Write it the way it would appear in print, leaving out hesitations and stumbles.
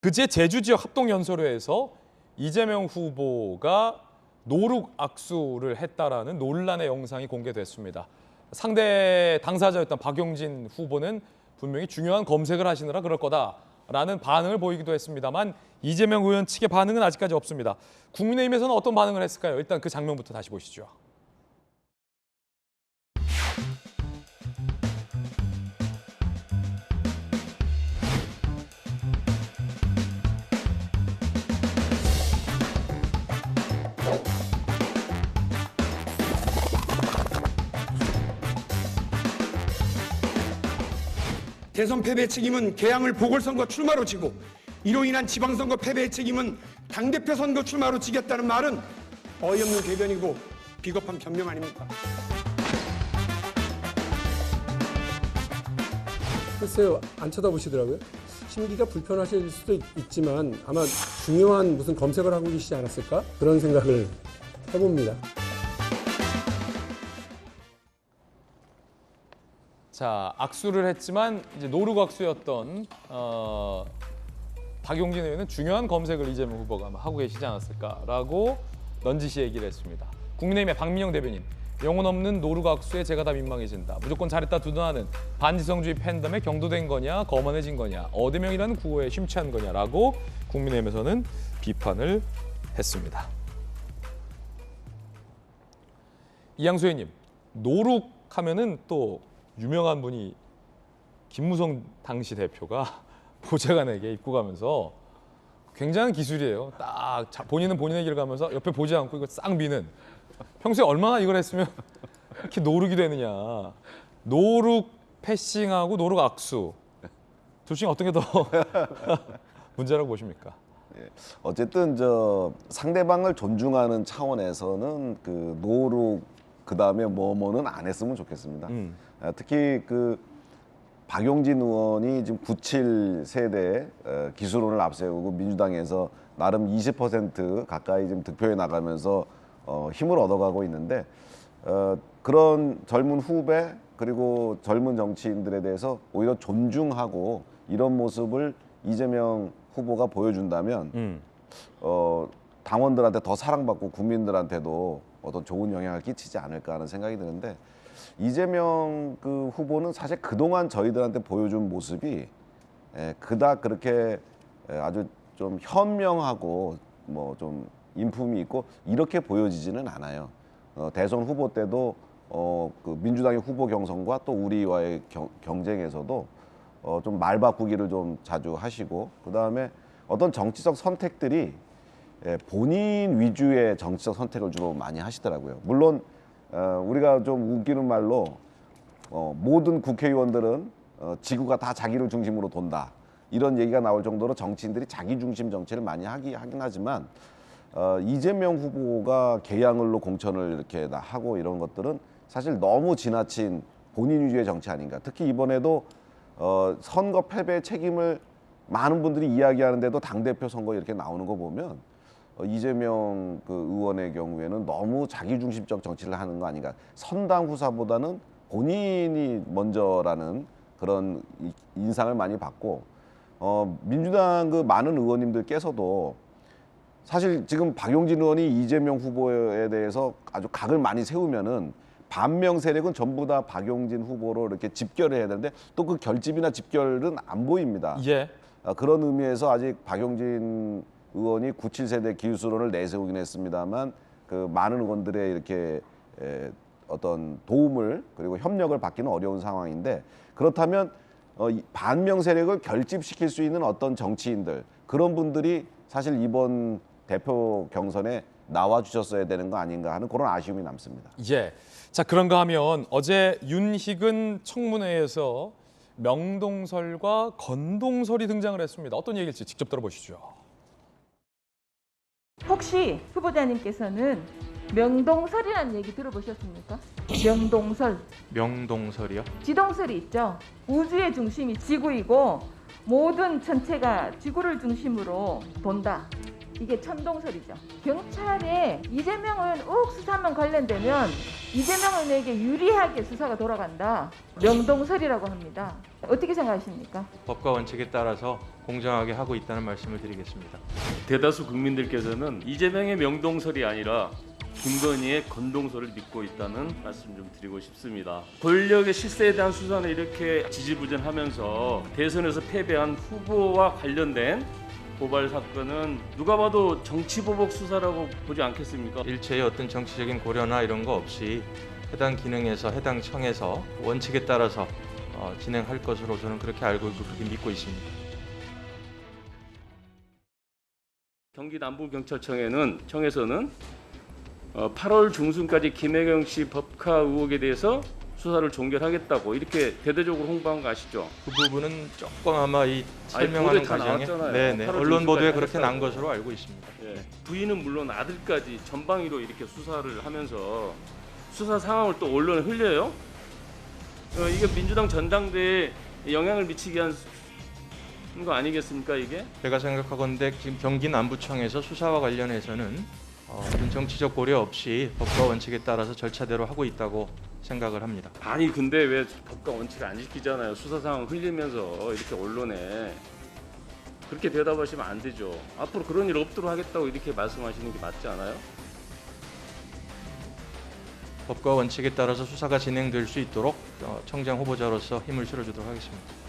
그제 제주 지역 합동연설회에서 이재명 후보가 노룩 악수를 했다라는 논란의 영상이 공개됐습니다. 상대 당사자였던 박용진 후보는 분명히 중요한 검색을 하시느라 그럴 거다라는 반응을 보이기도 했습니다만 이재명 의원 측의 반응은 아직까지 없습니다. 국민의힘에서는 어떤 반응을 했을까요? 일단 그 장면부터 다시 보시죠. 대선 패배 책임은 개항을 보궐선거 출마로 지고 이로 인한 지방선거 패배의 책임은 당대표 선거 출마로 지겠다는 말은 어이없는 궤변이고 비겁한 변명 아닙니까? 글쎄요, 안 쳐다보시더라고요. 심기가 불편하실 수도 있지만 아마 중요한 무슨 검색을 하고 계시지 않았을까? 그런 생각을 해봅니다. 자, 악수를 했지만 이제 노룩 악수였던 박용진 의원은 중요한 검색을 이재명 후보가 아마 하고 계시지 않았을까라고 넌지시 얘기를 했습니다. 국민의힘의 박민영 대변인, 영혼 없는 노룩 악수에 제가 다 민망해진다. 무조건 잘했다 두둔하는 반지성주의 팬덤에 경도된 거냐, 거만해진 거냐, 어대명이라는 구호에 심취한 거냐라고 국민의힘에서는 비판을 했습니다. 이양수 의원님, 노룩 하면은 또 유명한 분이 김무성 당시 대표가 보좌관에게 입고 가면서 굉장한 기술이에요. 딱 본인은 본인의 길을 가면서 옆에 보지 않고 이거 싹 미는. 평소에 얼마나 이걸 했으면 이렇게 노룩이 되느냐. 노룩 패싱하고 노룩 악수. 둘 중에 어떤 게 더 문제라고 보십니까? 어쨌든 상대방을 존중하는 차원에서는 그 노룩 그다음에 뭐는 안 했으면 좋겠습니다. 특히 그 박용진 의원이 지금 97 세대 기술론을 앞세우고 민주당에서 나름 20% 가까이 지금 득표에 나가면서 힘을 얻어가고 있는데 그런 젊은 후배 그리고 젊은 정치인들에 대해서 오히려 존중하고 이런 모습을 이재명 후보가 보여준다면 당원들한테 더 사랑받고 국민들한테도 어떤 좋은 영향을 끼치지 않을까 하는 생각이 드는데 이재명 그 후보는 사실 그동안 저희들한테 보여준 모습이 그닥 그렇게 아주 좀 현명하고 뭐 좀 인품이 있고 이렇게 보여지지는 않아요. 대선 후보 때도 그 민주당의 후보 경선과 또 우리와의 경쟁에서도 좀 말 바꾸기를 좀 자주 하시고 그다음에 어떤 정치적 선택들이 본인 위주의 정치적 선택을 주로 많이 하시더라고요. 물론 우리가 좀 웃기는 말로 모든 국회의원들은 지구가 다 자기를 중심으로 돈다 이런 얘기가 나올 정도로 정치인들이 자기 중심 정치를 많이 하긴 하지만 이재명 후보가 개양을로 공천을 이렇게 하고 이런 것들은 사실 너무 지나친 본인 위주의 정치 아닌가. 특히 이번에도 선거 패배의 책임을 많은 분들이 이야기하는데도 당대표 선거 이렇게 나오는 거 보면 이재명 그 의원의 경우에는 너무 자기중심적 정치를 하는 거 아닌가. 선당 후사보다는 본인이 먼저라는 그런 인상을 많이 받고 민주당 그 많은 의원님들께서도 사실 지금 박용진 의원이 이재명 후보에 대해서 아주 각을 많이 세우면은 반명 세력은 전부 다 박용진 후보로 이렇게 집결을 해야 되는데 또 그 결집이나 집결은 안 보입니다. 예. 그런 의미에서 아직 박용진 의원이 97세대 기술론을 내세우긴 했습니다만 그 많은 의원들의 이렇게 어떤 도움을 그리고 협력을 받기는 어려운 상황인데 그렇다면 반명 세력을 결집시킬 수 있는 어떤 정치인들 그런 분들이 사실 이번 대표 경선에 나와 주셨어야 되는 거 아닌가 하는 그런 아쉬움이 남습니다. 예. 자, 그런가 하면 어제 윤희근 청문회에서 명동설과 건동설이 등장을 했습니다. 어떤 얘기일지 직접 들어보시죠. 혹시 후보자님께서는 명동설이라는 얘기 들어보셨습니까? 명동설. 명동설이요? 지동설이 있죠. 우주의 중심이 지구이고 모든 전체가 지구를 중심으로 돈다. 이게 천동설이죠. 경찰에 이재명 의원 의혹 수사만 관련되면 이재명 의원에게 유리하게 수사가 돌아간다. 명동설이라고 합니다. 어떻게 생각하십니까? 법과 원칙에 따라서 공정하게 하고 있다는 말씀을 드리겠습니다. 대다수 국민들께서는 이재명의 명동설이 아니라 김건희의 건동설을 믿고 있다는 말씀 좀 드리고 싶습니다. 권력의 실세에 대한 수사는 이렇게 지지부진하면서 대선에서 패배한 후보와 관련된 고발 사건은 누가 봐도 정치보복 수사라고 보지 않겠습니까? 일체의 어떤 정치적인 고려나 이런 거 없이 해당 기능에서 해당 청에서 원칙에 따라서 진행할 것으로 저는 그렇게 알고 있고 그렇게 믿고 있습니다. 경기 남부경찰청에서는 8월 중순까지 김혜경 씨 법카 의혹에 대해서 수사를 종결하겠다고 이렇게 대대적으로 홍보한 거 아시죠? 그 부분은 조금 아마 이 설명하는 보도에 다 과정에 나왔잖아요. 네네 8월 언론 보도에 중순까지 그렇게 난 하겠다고. 것으로 알고 있습니다. 예. 부인은 물론 아들까지 전방위로 이렇게 수사를 하면서 수사 상황을 또 언론에 흘려요? 이게 민주당 전당대회에 영향을 미치게 한 거 아니겠습니까 이게? 제가 생각하건대 지금 경기 남부청에서 수사와 관련해서는 어떤 정치적 고려 없이 법과 원칙에 따라서 절차대로 하고 있다고 생각을 합니다. 아니 근데 왜 법과 원칙을 안 지키잖아요. 수사 상황 흘리면서 이렇게 언론에 그렇게 대답하시면 안 되죠. 앞으로 그런 일 없도록 하겠다고 이렇게 말씀하시는 게 맞지 않아요? 법과 원칙에 따라서 수사가 진행될 수 있도록 청장 후보자로서 힘을 실어주도록 하겠습니다.